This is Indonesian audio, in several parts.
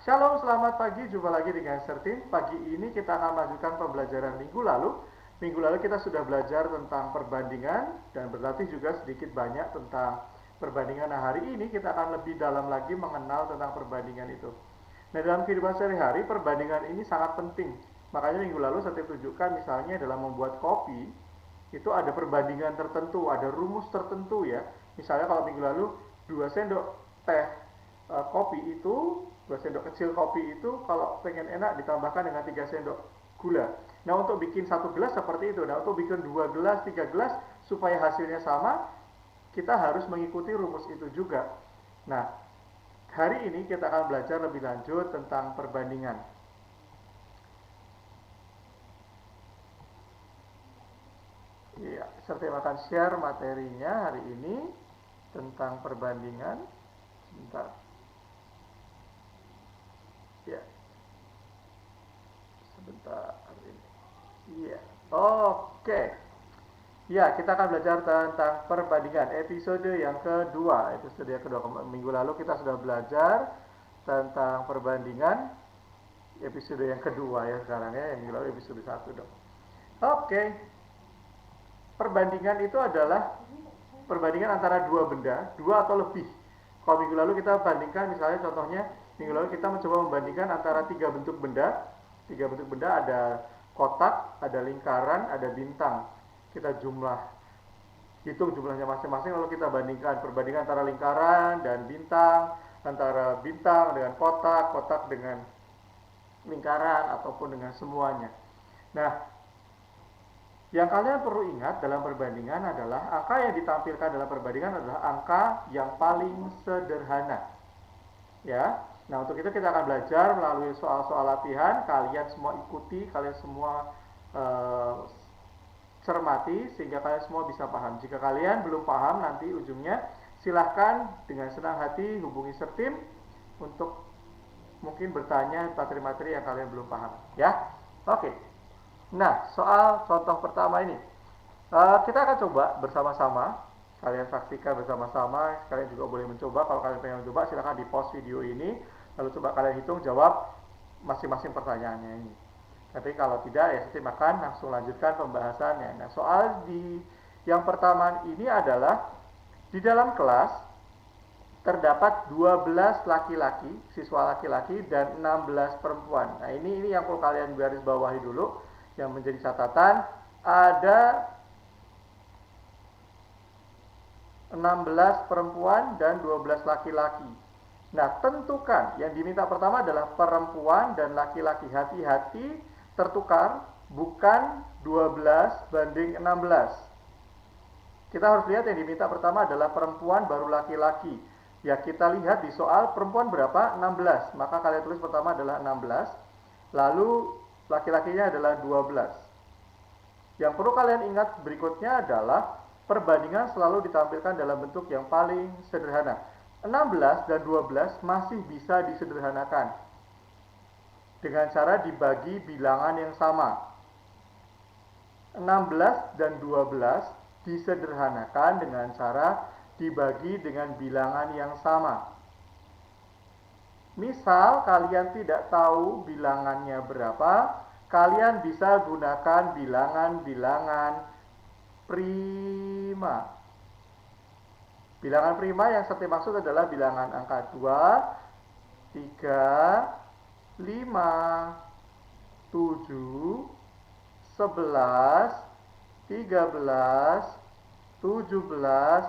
Shalom, selamat pagi. Jumpa lagi dengan Sertin. Pagi ini kita akan melanjutkan pembelajaran minggu lalu. Minggu lalu kita sudah belajar tentang perbandingan dan berlatih juga sedikit banyak tentang perbandingan. Nah, hari ini kita akan lebih dalam lagi mengenal tentang perbandingan itu. Nah, dalam kehidupan sehari-hari, perbandingan ini sangat penting. Makanya minggu lalu saya tunjukkan misalnya dalam membuat kopi, itu ada perbandingan tertentu, ada rumus tertentu ya. Misalnya kalau minggu lalu 2 sendok teh kopi itu, 2 sendok kecil kopi itu kalau pengen enak ditambahkan dengan 3 sendok gula. Nah, untuk bikin 1 gelas seperti itu. Nah, untuk bikin 2 gelas, 3 gelas supaya hasilnya sama, kita harus mengikuti rumus itu juga. Nah, hari ini kita akan belajar lebih lanjut tentang perbandingan. Iya, serta akan share materinya hari ini tentang perbandingan. Sebentar. Ya, sebentar ini. Iya, oke. Ya, kita akan belajar tentang perbandingan episode yang kedua. Episode yang kedua, minggu lalu kita sudah belajar tentang perbandingan. Episode yang kedua ya sekarang ya, yang minggu lalu episode 1 dong. Oke. Perbandingan itu adalah perbandingan antara dua benda, dua atau lebih. Kalau minggu lalu kita bandingkan, misalnya contohnya, minggu lalu kita mencoba membandingkan antara tiga bentuk benda. Tiga bentuk benda ada kotak, ada lingkaran, ada bintang. Kita hitung jumlahnya masing-masing, lalu kita bandingkan perbandingan antara lingkaran dan bintang, antara bintang dengan kotak, kotak dengan lingkaran, ataupun dengan semuanya. Nah, yang kalian perlu ingat dalam perbandingan adalah angka yang ditampilkan dalam perbandingan adalah angka yang paling sederhana. Ya. Nah, untuk itu kita akan belajar melalui soal-soal latihan. Kalian semua ikuti, kalian semua cermati sehingga kalian semua bisa paham. Jika kalian belum paham nanti ujungnya silahkan dengan senang hati hubungi Sertim untuk mungkin bertanya materi-materi yang kalian belum paham. Ya. Oke. Nah, soal contoh pertama ini, kita akan coba bersama-sama. Kalian saksikan bersama-sama. Kalian juga boleh mencoba. Kalau kalian pengen mencoba, silahkan di pause video ini. Lalu coba kalian hitung jawab masing-masing pertanyaannya ini. Tapi kalau tidak, ya saya akan langsung lanjutkan pembahasannya. Nah, soal yang pertama ini adalah di dalam kelas terdapat 12 laki-laki, siswa laki-laki dan 16 perempuan. Nah, ini yang perlu kalian garis bawahi dulu. Yang menjadi catatan, ada 16 perempuan dan 12 laki-laki. Nah, tentukan yang diminta pertama adalah perempuan dan laki-laki. Hati-hati tertukar, bukan 12 banding 16. Kita harus lihat yang diminta pertama adalah perempuan baru laki-laki. Ya, kita lihat di soal perempuan berapa? 16. Maka kalian tulis pertama adalah 16. Lalu laki-lakinya adalah 12. Yang perlu kalian ingat berikutnya adalah perbandingan selalu ditampilkan dalam bentuk yang paling sederhana. 16 dan 12 masih bisa disederhanakan dengan cara dibagi bilangan yang sama. 16 dan 12 disederhanakan dengan cara dibagi dengan bilangan yang sama. Misal kalian tidak tahu bilangannya berapa, kalian bisa gunakan bilangan-bilangan prima. Bilangan prima yang saya maksud adalah bilangan angka 2, 3, 5, 7, 11, 13, 17,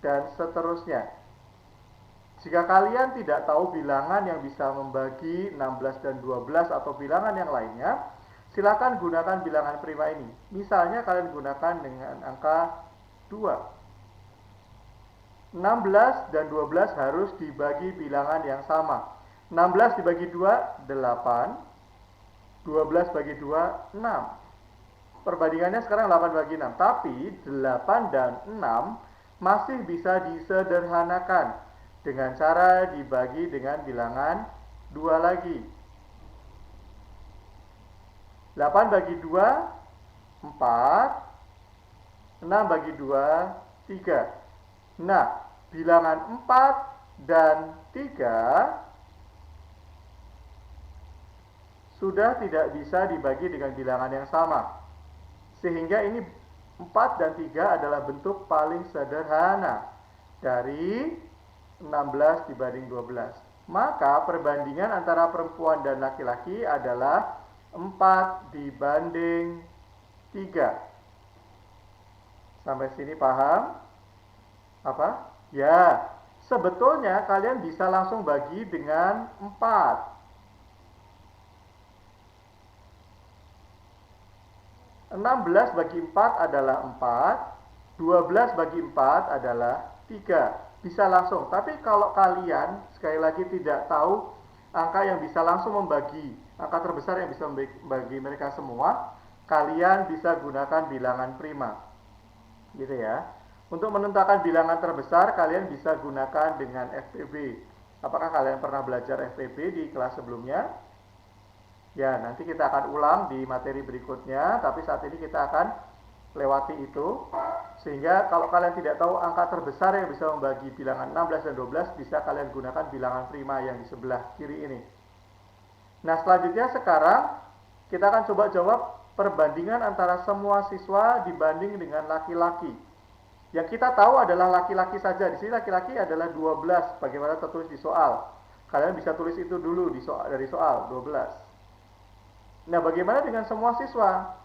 dan seterusnya. Jika kalian tidak tahu bilangan yang bisa membagi 16 dan 12 atau bilangan yang lainnya, silakan gunakan bilangan prima ini. Misalnya kalian gunakan dengan angka 2. 16 dan 12 harus dibagi bilangan yang sama. 16 dibagi 2, 8. 12 bagi 2, 6. Perbandingannya sekarang 8 bagi 6. Tapi 8 dan 6 masih bisa disederhanakan dengan cara dibagi dengan bilangan 2 lagi. 8 bagi 2, 4. 6 bagi 2, 3. Nah, bilangan 4 dan 3 sudah tidak bisa dibagi dengan bilangan yang sama. Sehingga ini 4 dan 3 adalah bentuk paling sederhana dari 16 dibanding 12. Maka perbandingan antara perempuan dan laki-laki adalah 4 dibanding 3. Sampai sini paham? Apa? Ya, sebetulnya kalian bisa langsung bagi dengan 4. 16 bagi 4 adalah 4, 12 bagi 4 adalah 3. Bisa langsung. Tapi kalau kalian sekali lagi tidak tahu angka yang bisa langsung membagi, angka terbesar yang bisa membagi mereka semua, kalian bisa gunakan bilangan prima. Gitu ya. Untuk menentukan bilangan terbesar, kalian bisa gunakan dengan FPB. Apakah kalian pernah belajar FPB di kelas sebelumnya? Ya, nanti kita akan ulang di materi berikutnya, tapi saat ini kita akan lewati itu. Sehingga kalau kalian tidak tahu angka terbesar yang bisa membagi bilangan 16 dan 12, bisa kalian gunakan bilangan prima yang di sebelah kiri ini. Nah, selanjutnya sekarang kita akan coba jawab perbandingan antara semua siswa dibanding dengan laki-laki. Yang kita tahu adalah laki-laki saja. Di sini laki-laki adalah 12, bagaimana tertulis di soal. Kalian bisa tulis itu dulu dari soal 12. Nah, bagaimana dengan semua siswa?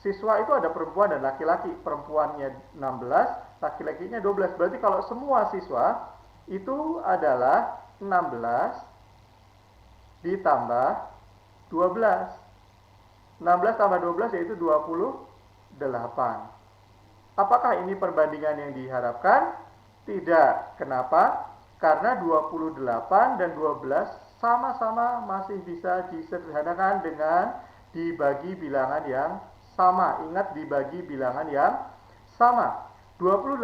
Siswa itu ada perempuan dan laki-laki. Perempuannya 16, laki-lakinya 12. Berarti kalau semua siswa itu adalah 16 ditambah 12. 16 tambah 12 yaitu 28. Apakah ini perbandingan yang diharapkan? Tidak. Kenapa? Karena 28 dan 12 sama-sama masih bisa disederhanakan dengan dibagi bilangan yang sama. Ingat, dibagi bilangan yang sama. 28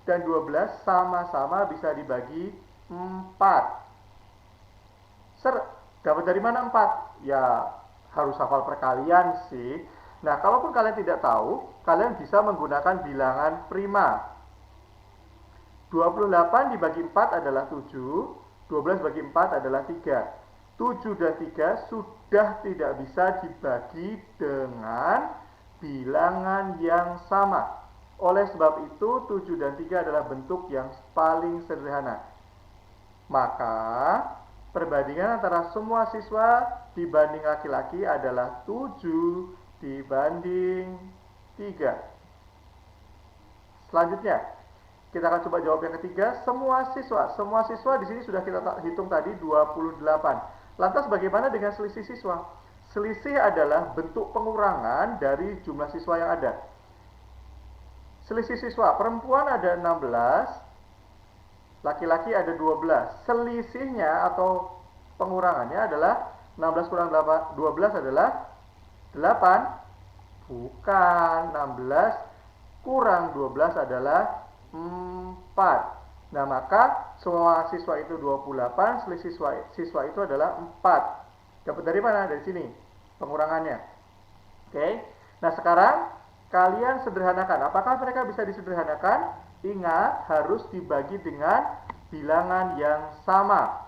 dan 12 sama-sama bisa dibagi 4. Dapat dari mana 4? Ya, harus hafal perkalian sih. Nah, kalaupun kalian tidak tahu, kalian bisa menggunakan bilangan prima. 28 dibagi 4 adalah 7. 12 bagi 4 adalah 3. 7 dan 3 sudah tidak bisa dibagi dengan bilangan yang sama. Oleh sebab itu, 7 dan 3 adalah bentuk yang paling sederhana. Maka, perbandingan antara semua siswa dibanding laki-laki adalah 7 dibanding 3. Selanjutnya, kita akan coba jawab yang ketiga, semua siswa. Semua siswa di sini sudah kita hitung tadi 28. Lantas bagaimana dengan selisih siswa? Selisih adalah bentuk pengurangan dari jumlah siswa yang ada. Selisih siswa, perempuan ada 16, laki-laki ada 12. Selisihnya atau pengurangannya adalah 16 kurang 12 adalah 8. Bukan, 16 kurang 12 adalah 4. Nah, maka semua siswa itu 28, selisih siswa itu adalah 4. Dapat dari mana? Dari sini pengurangannya. Oke. Nah, sekarang kalian sederhanakan. Apakah mereka bisa disederhanakan? Ingat, harus dibagi dengan bilangan yang sama.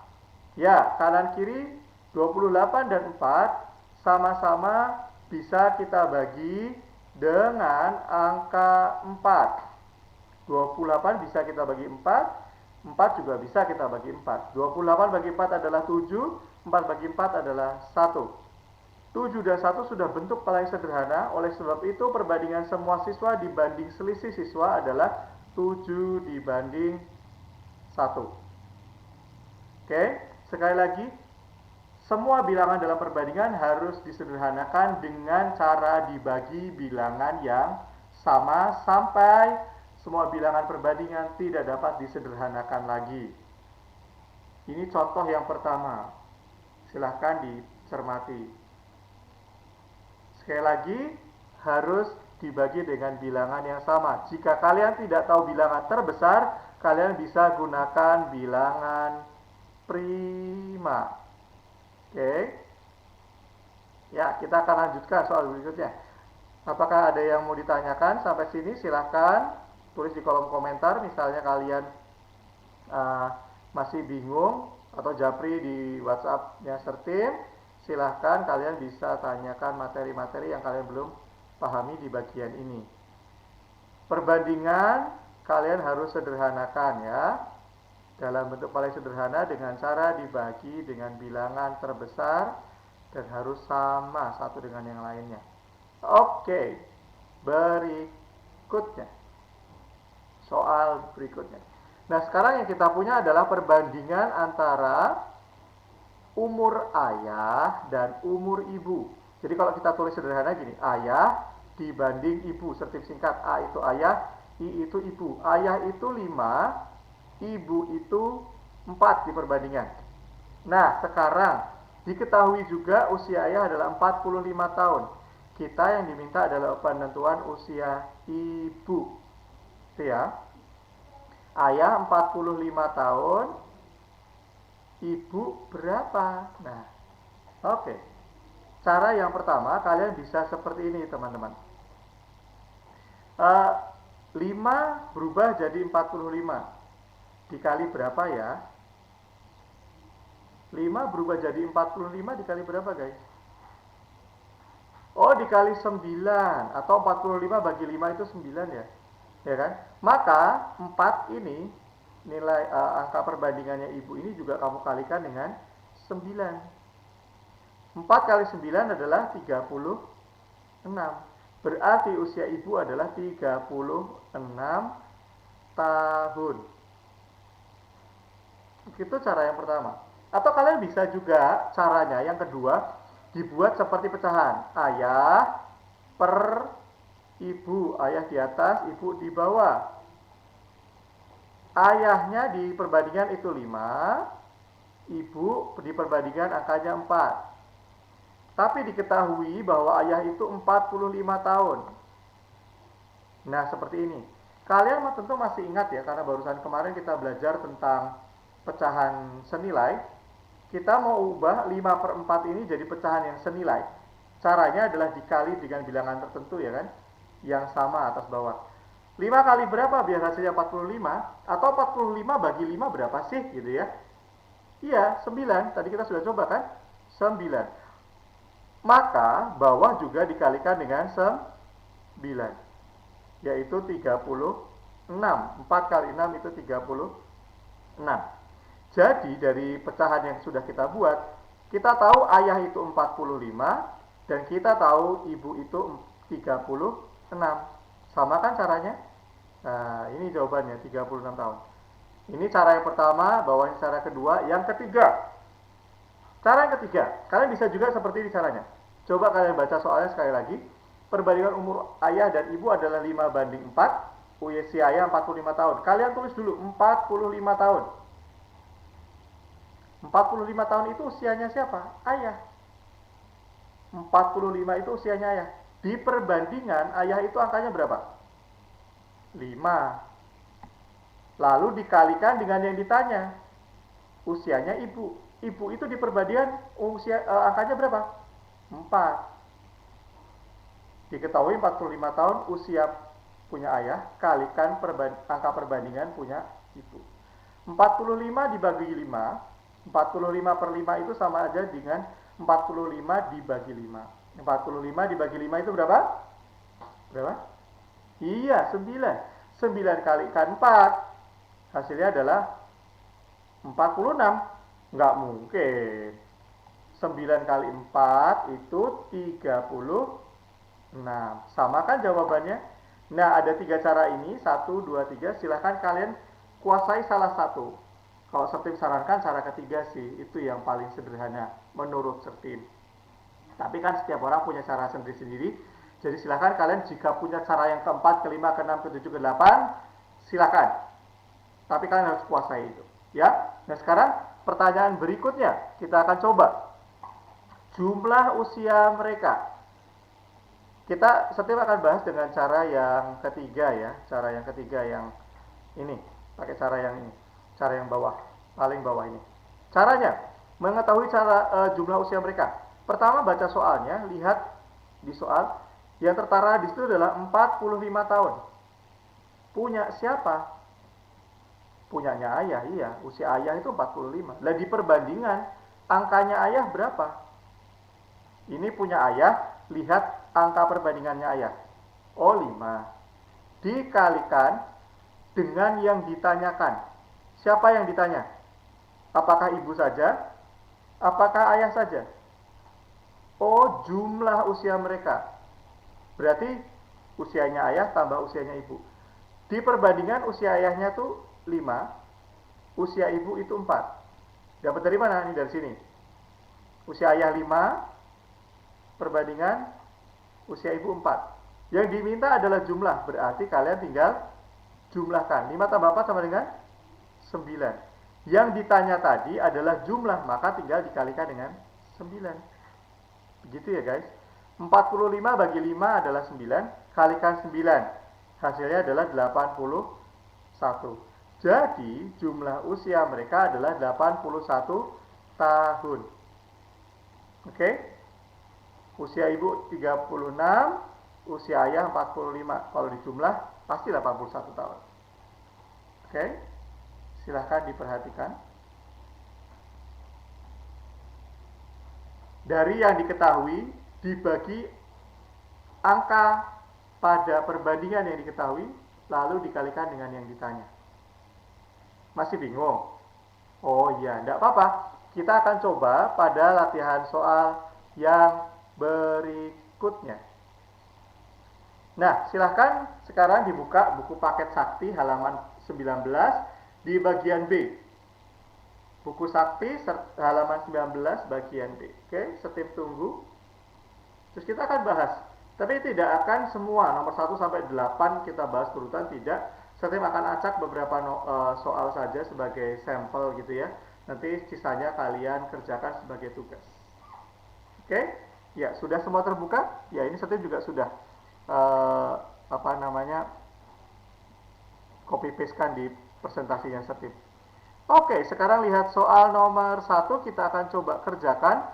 Ya, kanan kiri 28 dan 4 sama-sama bisa kita bagi dengan angka 4. 28 bisa kita bagi 4, 4 juga bisa kita bagi 4. 28 bagi 4 adalah 7, 4 bagi 4 adalah 1. 7 dan 1 sudah bentuk paling sederhana, oleh sebab itu perbandingan semua siswa dibanding selisih siswa adalah 7 dibanding 1. Oke, sekali lagi, semua bilangan dalam perbandingan harus disederhanakan dengan cara dibagi bilangan yang sama sampai semua bilangan perbandingan tidak dapat disederhanakan lagi. Ini contoh yang pertama. Silahkan dicermati. Sekali lagi, harus dibagi dengan bilangan yang sama. Jika kalian tidak tahu bilangan terbesar, kalian bisa gunakan bilangan prima. Oke. Ya, kita akan lanjutkan soal berikutnya. Apakah ada yang mau ditanyakan sampai sini? Silahkan tulis di kolom komentar, misalnya kalian masih bingung, atau japri di WhatsApp-nya Sertim. silahkan kalian bisa tanyakan materi-materi yang kalian belum pahami di bagian ini. Perbandingan kalian harus sederhanakan ya. Dalam bentuk paling sederhana dengan cara dibagi dengan bilangan terbesar dan harus sama satu dengan yang lainnya. Oke, berikutnya. Soal berikutnya. Nah, sekarang yang kita punya adalah perbandingan antara umur ayah dan umur ibu. Jadi kalau kita tulis sederhana gini, ayah dibanding ibu, sertif singkat A itu ayah, I itu ibu. Ayah itu 5, ibu itu 4 di perbandingan. Nah, sekarang diketahui juga usia ayah adalah 45 tahun. Kita yang diminta adalah penentuan usia ibu. Itu ya. Ayah 45 tahun, ibu berapa? Nah, oke. Cara yang pertama, kalian bisa seperti ini teman-teman. 5 berubah jadi 45. Dikali berapa ya? 5 berubah jadi 45 dikali berapa guys? Oh, dikali 9. Atau 45 bagi 5 itu 9 ya? Ya kan? Maka 4 ini, nilai angka perbandingannya ibu ini juga kamu kalikan dengan 9. 4 kali 9 adalah 36. Berarti usia ibu adalah 36 tahun. Itu cara yang pertama. Atau kalian bisa juga caranya yang kedua dibuat seperti pecahan. Ayah per ibu. Ayah di atas, ibu di bawah. Ayahnya di perbandingan itu 5. Ibu di perbandingan angkanya 4. Tapi diketahui bahwa ayah itu 45 tahun. Nah, seperti ini. Kalian tentu masih ingat ya, karena barusan kemarin kita belajar tentang pecahan senilai. Kita mau ubah 5/4 ini jadi pecahan yang senilai. Caranya adalah dikali dengan bilangan tertentu ya kan, yang sama atas bawah. 5 kali berapa biar hasilnya 45? Atau 45 bagi 5 berapa sih gitu ya? Iya, 9. Tadi kita sudah coba kan? 9. Maka bawah juga dikalikan dengan 9. Yaitu 36. 4 kali 6 itu 36. Jadi dari pecahan yang sudah kita buat, kita tahu ayah itu 45 dan kita tahu ibu itu 36. Sama kan caranya? Nah, ini jawabannya 36 tahun. Ini cara yang pertama, bawain cara kedua. Yang ketiga. Cara yang ketiga, kalian bisa juga seperti ini caranya. Coba kalian baca soalnya sekali lagi. Perbandingan umur ayah dan ibu adalah 5/4. Usia ayah 45 tahun. Kalian tulis dulu 45 tahun. 45 tahun itu usianya siapa? Ayah. 45 itu usianya ayah. Di perbandingan ayah itu angkanya berapa? 5. Lalu dikalikan dengan yang ditanya. Usianya ibu. Ibu itu di perbandingan usia angkanya berapa? 4. Diketahui 45 tahun usia punya ayah, kalikan angka perbandingan punya ibu. 45 dibagi 5, 45/5 itu sama aja dengan 45 dibagi 5. 45 dibagi 5 itu berapa? Berapa? Iya, 9. 9 kalikan 4, hasilnya adalah 46. Nggak mungkin. 9 kali 4 itu 36. Sama kan jawabannya? Nah, ada 3 cara ini. 1, 2, 3. Silahkan kalian kuasai salah satu. Kalau Sertim sarankan cara ketiga sih. Itu yang paling sederhana menurut Sertim. Tapi kan setiap orang punya cara sendiri-sendiri. Jadi silahkan kalian jika punya cara yang keempat, kelima, keenam, ketujuh, ke-8, silahkan. Tapi kalian harus kuasai itu. Ya. Nah, sekarang pertanyaan berikutnya. Kita akan coba. Jumlah usia mereka. Kita setiap akan bahas dengan cara yang ketiga ya. Cara yang ketiga yang ini. Pakai cara yang ini. Cara yang bawah. Paling bawah ini. Caranya. Mengetahui cara jumlah usia mereka. Pertama baca soalnya. Lihat di soal. Yang tertara di situ adalah 45 tahun. Punya siapa? Punyanya ayah. Iya. Usia ayah itu 45. Lah di perbandingan. Angkanya ayah berapa? Ini punya ayah, lihat angka perbandingannya ayah. Oh, 5. Dikalikan dengan yang ditanyakan. Siapa yang ditanya? Apakah ibu saja? Apakah ayah saja? Oh, jumlah usia mereka. Berarti usianya ayah tambah usianya ibu. Di perbandingan usia ayahnya tuh 5, usia ibu itu 4. Dapat dari mana? Ini dari sini. Usia ayah 5, perbandingan usia ibu 4. Yang diminta adalah jumlah, berarti kalian tinggal jumlahkan. 5 tambah 4 sama dengan 9. Yang ditanya tadi adalah jumlah, maka tinggal dikalikan dengan 9. Begitu ya guys. 45 bagi 5 adalah 9, kalikan 9. Hasilnya adalah 81. Jadi jumlah usia mereka adalah 81 tahun. Oke? Usia ibu 36, usia ayah 45. Kalau dijumlah pasti 81 tahun. Oke? Silahkan diperhatikan. Dari yang diketahui dibagi angka pada perbandingan yang diketahui, lalu dikalikan dengan yang ditanya. Masih bingung? Oh iya, tidak apa-apa. Kita akan coba pada latihan soal yang berikutnya. Nah, silahkan sekarang dibuka buku paket sakti halaman 19 di bagian B. Buku sakti halaman 19 bagian B. Oke, setip tunggu. Terus kita akan bahas. Tapi tidak akan semua nomor 1 sampai 8 kita bahas berurutan, tidak. Setip akan acak beberapa soal saja sebagai sampel gitu ya. Nanti sisanya kalian kerjakan sebagai tugas. Oke? Ya, sudah semua terbuka? Ya, ini setip juga sudah copy paste kan di presentasinya setip. Oke, sekarang lihat soal nomor 1 kita akan coba kerjakan.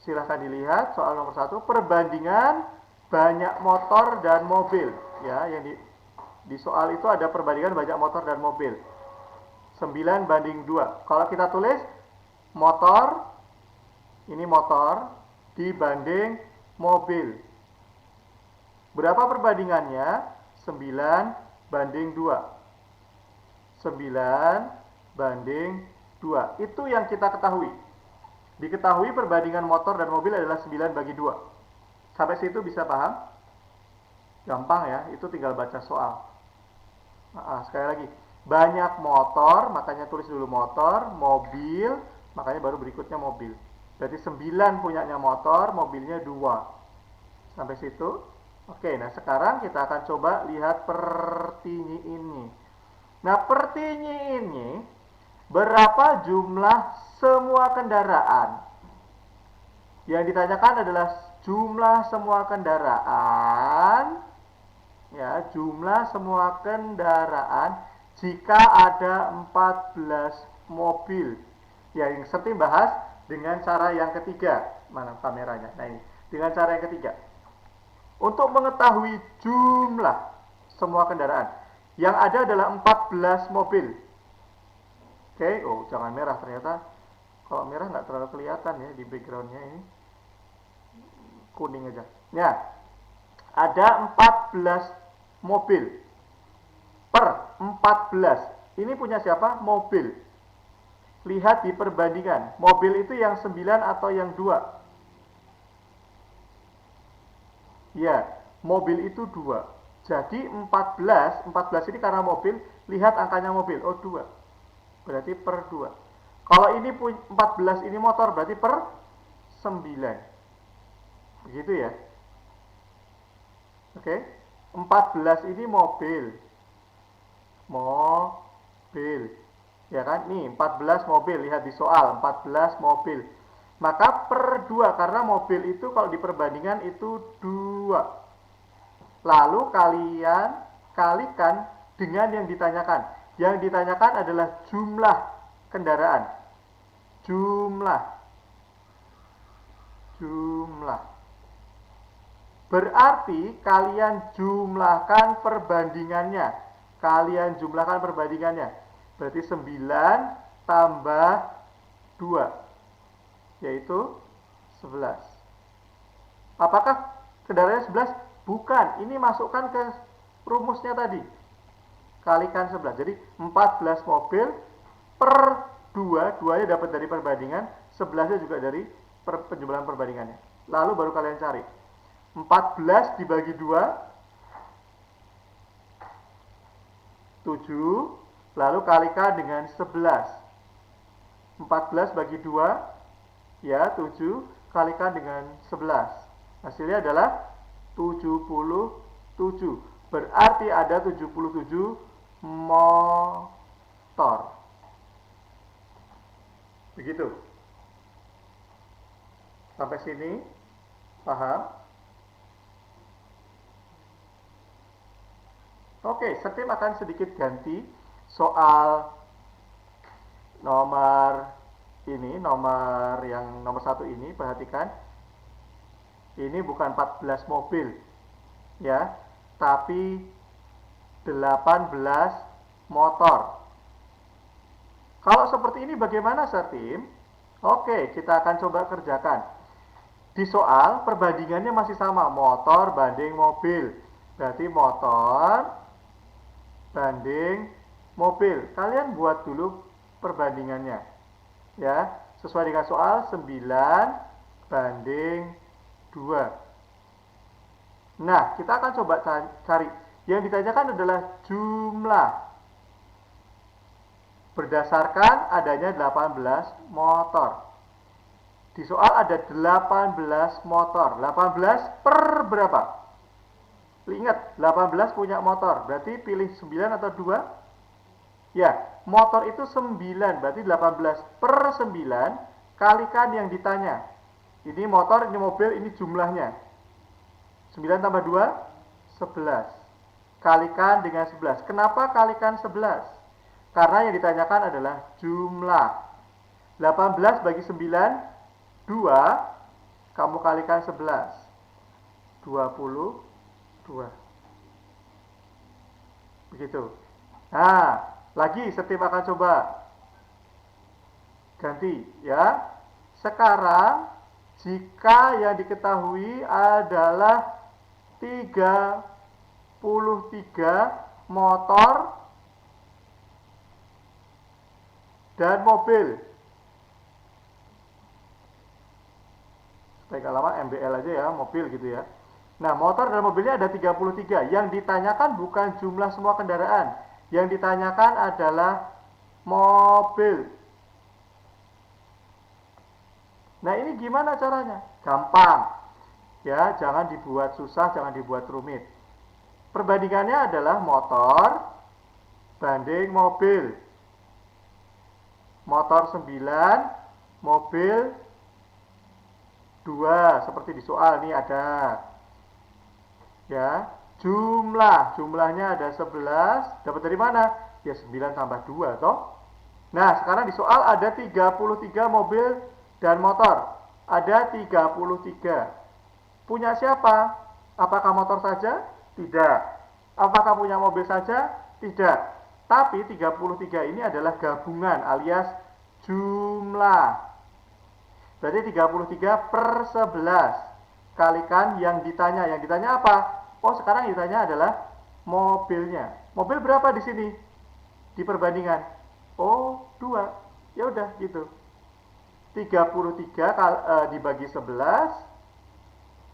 Silahkan dilihat soal nomor 1, perbandingan banyak motor dan mobil. Ya, yang di soal itu ada perbandingan banyak motor dan mobil. 9 banding 2. Kalau kita tulis motor, ini motor dibanding mobil. Berapa perbandingannya? 9 banding 2. 9 banding 2. Itu yang kita ketahui. Diketahui perbandingan motor dan mobil adalah 9 bagi 2. Sampai situ bisa paham? Gampang ya, itu tinggal baca soal. Sekali lagi. Banyak motor, makanya tulis dulu motor, mobil, makanya baru berikutnya mobil. Berarti 9 punyanya motor, mobilnya 2. Sampai situ. Oke, nah sekarang kita akan coba lihat pertinyi ini. Nah, pertinyi ini berapa jumlah semua kendaraan? Yang ditanyakan adalah jumlah semua kendaraan. Ya, jumlah semua kendaraan jika ada 14 mobil. Ya, yang setip bahas dengan cara yang ketiga. Mana kameranya? Nah, ini. Dengan cara yang ketiga. Untuk mengetahui jumlah semua kendaraan, yang ada adalah 14 mobil. Oke, oh jangan merah ternyata. Kalau merah nggak terlalu kelihatan ya di backgroundnya ini. Kuning aja. Ya, ada 14 mobil. Per 14. Ini punya siapa? Mobil. Lihat di perbandingan. Mobil itu yang 9 atau yang 2? Ya, mobil itu 2. Jadi 14 ini karena mobil, lihat angkanya mobil. Oh, 2. Berarti per 2. Kalau ini 14 ini motor, berarti per 9. Begitu ya. Oke. 14 ini mobil. Mobil. Ya kan? Nih, 14 mobil. Lihat di soal, 14 mobil. Maka per 2, karena mobil itu kalau di perbandingan itu 2. Lalu kalian kalikan dengan yang ditanyakan. Yang ditanyakan adalah jumlah kendaraan. Jumlah. Berarti kalian jumlahkan perbandingannya. Berarti 9 tambah 2, yaitu 11. Apakah kendaraannya 11? Bukan, ini masukkan ke rumusnya tadi. Kalikan 11. Jadi 14 mobil per 2, 2-nya dapat dari perbandingan, 11-nya juga dari penjumlahan perbandingannya. Lalu baru kalian cari. 14 dibagi 2, 7, lalu kalikan dengan 11. 14 bagi 2, ya 7, kalikan dengan 11. Hasilnya adalah 77. Berarti ada 77 motor. Begitu. Sampai sini paham? Oke, Sertim akan sedikit ganti soal nomor ini, nomor yang nomor 1 ini. Perhatikan, ini bukan 14 mobil ya, tapi 18 motor. Kalau seperti ini bagaimana, Sertim? Oke, kita akan coba kerjakan. Di soal perbandingannya masih sama, motor banding mobil. Berarti motor banding mobil. Kalian buat dulu perbandingannya. Ya, sesuai dengan soal 9 banding 2. Nah, kita akan coba cari. Yang ditanyakan adalah jumlah. Berdasarkan adanya 18 motor. Di soal ada 18 motor. 18 per berapa? Ingat, 18 punya motor. Berarti pilih 9 atau 2? Ya, motor itu 9. Berarti 18 per 9 kalikan yang ditanya. Ini motor, ini mobil, ini jumlahnya. 9 tambah 2, 11. Kalikan dengan 11. Kenapa kalikan 11? Karena yang ditanyakan adalah jumlah. 18 bagi 9, 2. Kamu kalikan 11. 22. Begitu. Nah, lagi Sertim akan coba ganti ya. Sekarang jika yang diketahui adalah 33 motor dan mobil. Supaya gak lama MBL aja ya, mobil gitu ya. Nah, motor dan mobilnya ada 33. Yang ditanyakan bukan jumlah semua kendaraan. Yang ditanyakan adalah mobil. Nah, ini gimana caranya? Gampang. Ya, jangan dibuat susah, jangan dibuat rumit. Perbandingannya adalah motor banding mobil. Motor 9, mobil 2. Seperti di soal nih ada. Ya, jumlahnya ada 11. Dapat dari mana? Ya 9 tambah 2 toh. Nah, sekarang di soal ada 33 mobil dan motor. Ada 33. Punya siapa? Apakah motor saja? Tidak. Apakah punya mobil saja? Tidak. Tapi 33 ini adalah gabungan alias jumlah. Berarti 33 per 11. Kalikan yang ditanya. Yang ditanya apa? Oh, sekarang yang ditanya adalah mobilnya. Mobil berapa di sini? Di perbandingan. Oh, 2. Ya udah gitu. 33 dibagi 11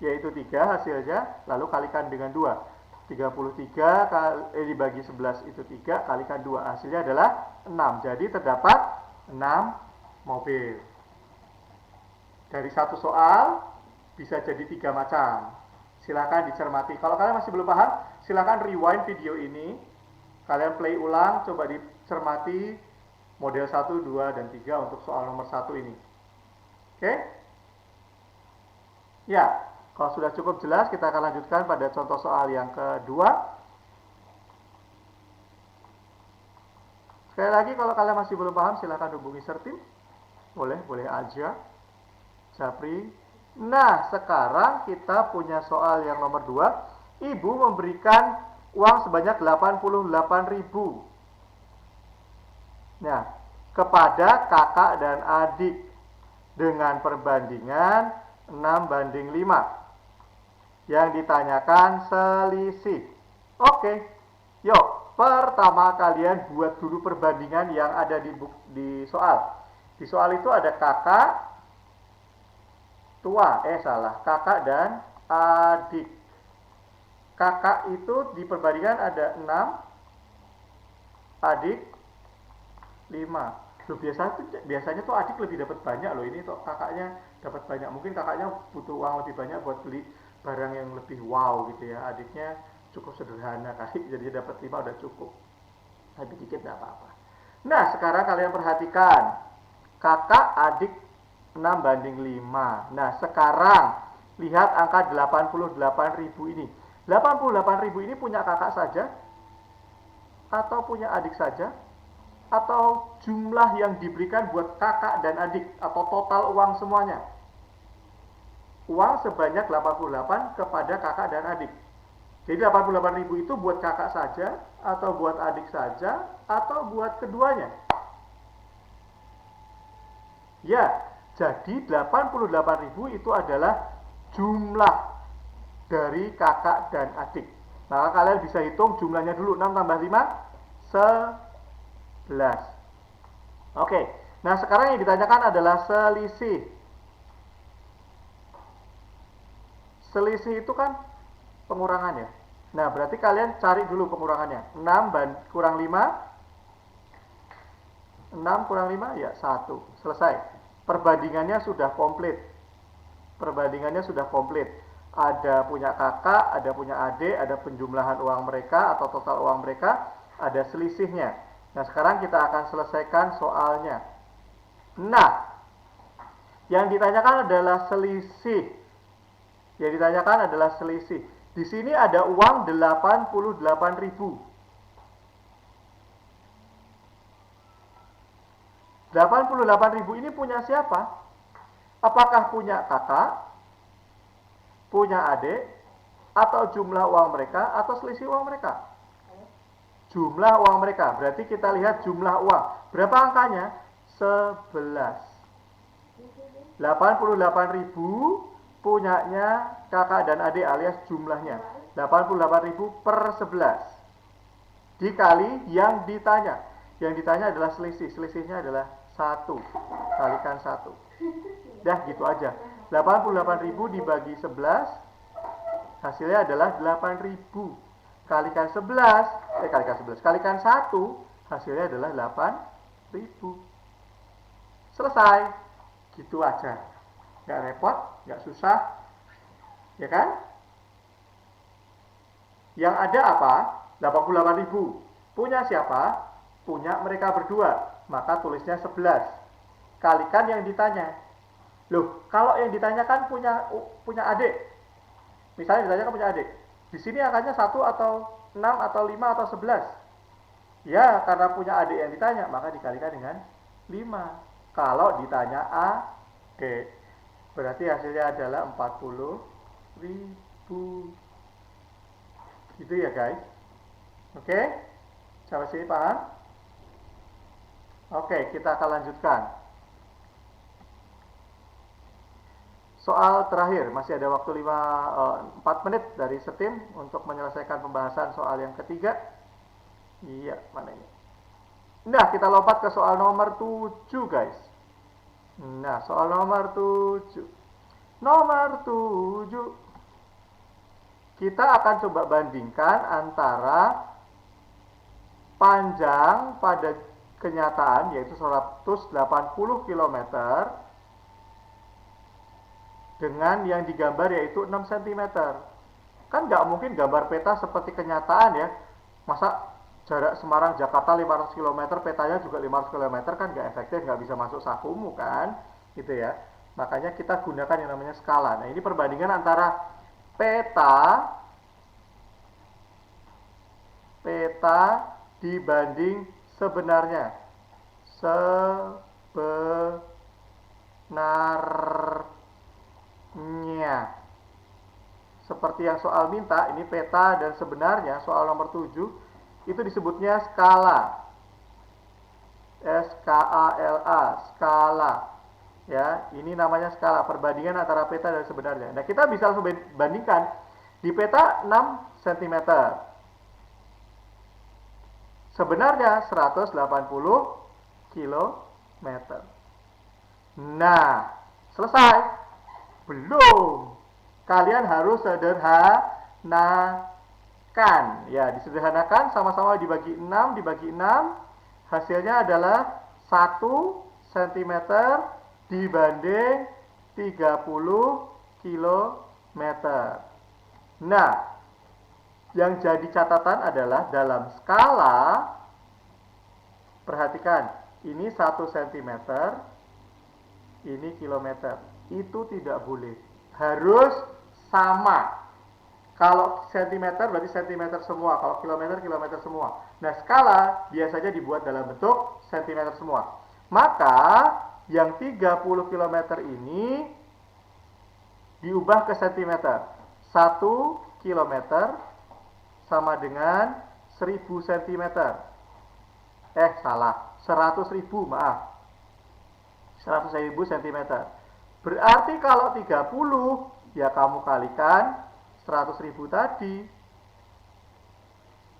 yaitu 3 hasilnya, lalu kalikan dengan 2. 33 dibagi 11 itu 3, kalikan 2, hasilnya adalah 6. Jadi terdapat 6 mobil. Dari satu soal bisa jadi 3 macam. Silakan dicermati. Kalau kalian masih belum paham, silakan rewind video ini. Kalian play ulang, coba dicermati model 1, 2, dan 3 untuk soal nomor 1 ini. Oke? Ya, kalau sudah cukup jelas, kita akan lanjutkan pada contoh soal yang kedua. Sekali lagi, kalau kalian masih belum paham, silakan hubungi Sertim. Boleh aja. Japri. Nah, sekarang kita punya soal yang nomor 2. Ibu memberikan uang sebanyak 88.000. Nah, kepada kakak dan adik dengan perbandingan 6:5. Yang ditanyakan selisih. Oke, yuk. Pertama kalian buat dulu perbandingan yang ada di soal. Di soal itu ada kakak tua, kakak dan adik. Kakak itu di perbandingan ada 6, adik 5. Loh, biasanya tuh adik lebih dapat banyak loh. Ini tuh kakaknya dapat banyak. Mungkin kakaknya butuh uang lebih banyak buat beli barang yang lebih wow gitu ya. Adiknya cukup sederhana kali, jadi dapat 5 udah cukup. Lebih dikit nggak apa-apa. Nah, sekarang kalian perhatikan. Kakak adik 6:5. Nah, sekarang lihat angka 88.000 ini. 88.000 ini punya kakak saja atau punya adik saja? Atau jumlah yang diberikan buat kakak dan adik atau total uang semuanya? Uang sebanyak 88 kepada kakak dan adik. Jadi 88.000 itu buat kakak saja atau buat adik saja atau buat keduanya? Ya, jadi 88.000 itu adalah jumlah dari kakak dan adik. Maka kalian bisa hitung jumlahnya dulu. 6 tambah 5 11. Oke, nah sekarang yang ditanyakan adalah selisih. Selisih itu kan pengurangan ya. Nah, berarti kalian cari dulu pengurangannya. 6 kurang 5. 6 kurang 5 ya 1. Selesai. Perbandingannya sudah komplit. Perbandingannya sudah komplit. Ada punya kakak, ada punya adik, ada penjumlahan uang mereka atau total uang mereka, ada selisihnya. Nah, sekarang kita akan selesaikan soalnya. Nah, yang ditanyakan adalah selisih. Yang ditanyakan adalah selisih. Di sini ada uang 88.000. 88.000 ini punya siapa? Apakah punya kakak, punya adik, atau jumlah uang mereka, atau selisih uang mereka? Jumlah uang mereka. Berarti kita lihat jumlah uang. Berapa angkanya? 11. 88.000 punyanya kakak dan adik alias jumlahnya. 88.000 per 11. Dikali yang ditanya. Yang ditanya adalah selisih. Selisihnya adalah 1. Kalikan 1. Dah gitu aja. 88.000 dibagi 11. Hasilnya adalah 8.000. Kalikan 11. Kalikan 1. Hasilnya adalah 8.000. Selesai. Gitu aja. Nggak repot, nggak susah. Ya kan? Yang ada apa? 88.000. Punya siapa? Punya mereka berdua. Maka tulisnya 11. Kalikan yang ditanya. Loh, kalau yang ditanyakan punya adik. Misalnya ditanyakan punya adik. Di sini angkanya 1 atau 6 atau 5 atau 11. Ya, karena punya adik yang ditanya, maka dikalikan dengan 5. Kalau ditanya adik, berarti hasilnya adalah 40.000. Gitu ya guys. Oke? Sampai sini paham? Oke, kita akan lanjutkan. Soal terakhir, masih ada waktu 4 menit dari SETIM untuk menyelesaikan pembahasan soal yang ketiga. Iya, mana ini? Nah, kita lompat ke soal nomor 7, guys. Nah, soal nomor 7. Nomor 7. Kita akan coba bandingkan antara panjang pada kenyataan, yaitu 180 km, dengan yang digambar yaitu 6 cm. Kan nggak mungkin gambar peta seperti kenyataan ya. Masa jarak Semarang Jakarta 500 km, petanya juga 500 km, kan nggak efektif, nggak bisa masuk sakumu kan, gitu ya. Makanya kita gunakan yang namanya skala. Nah, ini perbandingan antara peta dibanding sebenarnya. Seperti yang soal minta, ini peta dan sebenarnya soal nomor 7 itu disebutnya skala. S-K-A-L-A, skala. Ya, ini namanya skala, perbandingan antara peta dan sebenarnya. Nah, kita bisa langsung bandingkan. Di peta 6 cm. Sebenarnya 180 km. Nah, selesai? Belum. Kalian harus sederhanakan. Ya, disederhanakan, sama-sama dibagi 6, hasilnya adalah 1 cm dibanding 30 km. Nah, yang jadi catatan adalah dalam skala, perhatikan, ini 1 cm, ini kilometer. Itu tidak boleh. Harus sama. Kalau sentimeter berarti sentimeter semua, kalau kilometer, kilometer semua. Nah, skala biasanya dibuat dalam bentuk sentimeter semua. Maka, yang 30 km ini diubah ke sentimeter. 1 km sama dengan 1000 cm. Salah. 100.000, maaf. 100.000 cm. Berarti kalau 30, ya kamu kalikan 100.000 tadi.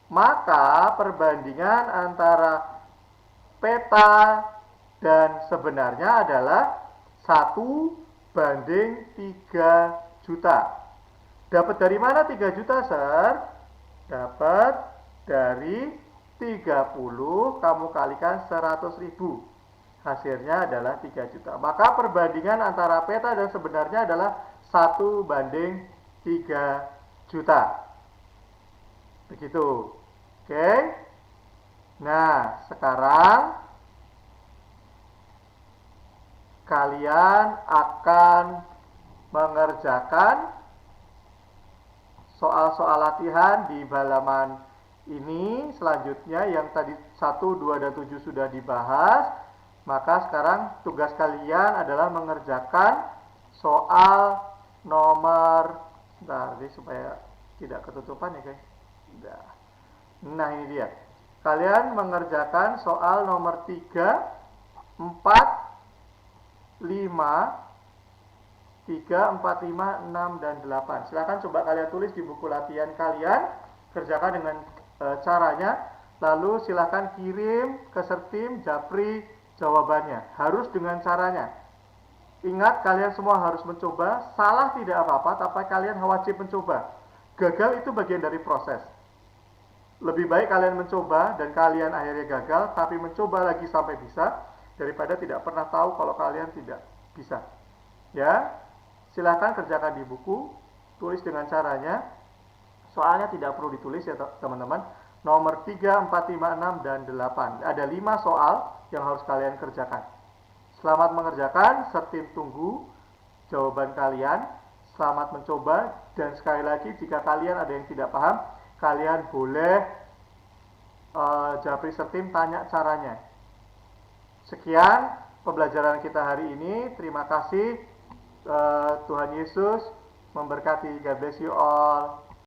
Maka perbandingan antara peta dan sebenarnya adalah 1 banding 3 juta. Dapat dari mana 3 juta, Sir? Dapat dari 30 kamu kalikan 100.000. Hasilnya adalah 3 juta. Maka perbandingan antara peta dan sebenarnya adalah 1 banding 3 juta. Begitu. Oke. Nah, sekarang kalian akan mengerjakan soal-soal latihan di halaman ini. Selanjutnya yang tadi 1, 2, dan 7 sudah dibahas. Maka sekarang tugas kalian adalah mengerjakan soal nomor, sebentar, jadi supaya tidak ketutupan ya guys. Nah, ini dia. Kalian mengerjakan soal nomor 3, 4, 5, 6, dan 8. Silahkan coba kalian tulis di buku latihan kalian. Kerjakan dengan caranya. Lalu silahkan kirim ke Sertim Japri jawabannya. Harus dengan caranya. Ingat, kalian semua harus mencoba. Salah tidak apa-apa, tapi kalian wajib mencoba. Gagal itu bagian dari proses. Lebih baik kalian mencoba dan kalian akhirnya gagal, tapi mencoba lagi sampai bisa, daripada tidak pernah tahu kalau kalian tidak bisa. Ya, silahkan kerjakan di buku, tulis dengan caranya. Soalnya tidak perlu ditulis ya teman-teman. Nomor 3, 4, 5, 6, dan 8. Ada 5 soal yang harus kalian kerjakan. Selamat mengerjakan, Sertim tunggu jawaban kalian. Selamat mencoba, dan sekali lagi jika kalian ada yang tidak paham, kalian boleh Japri Sertim tanya caranya. Sekian pembelajaran kita hari ini. Terima kasih. Tuhan Yesus memberkati. God bless you all.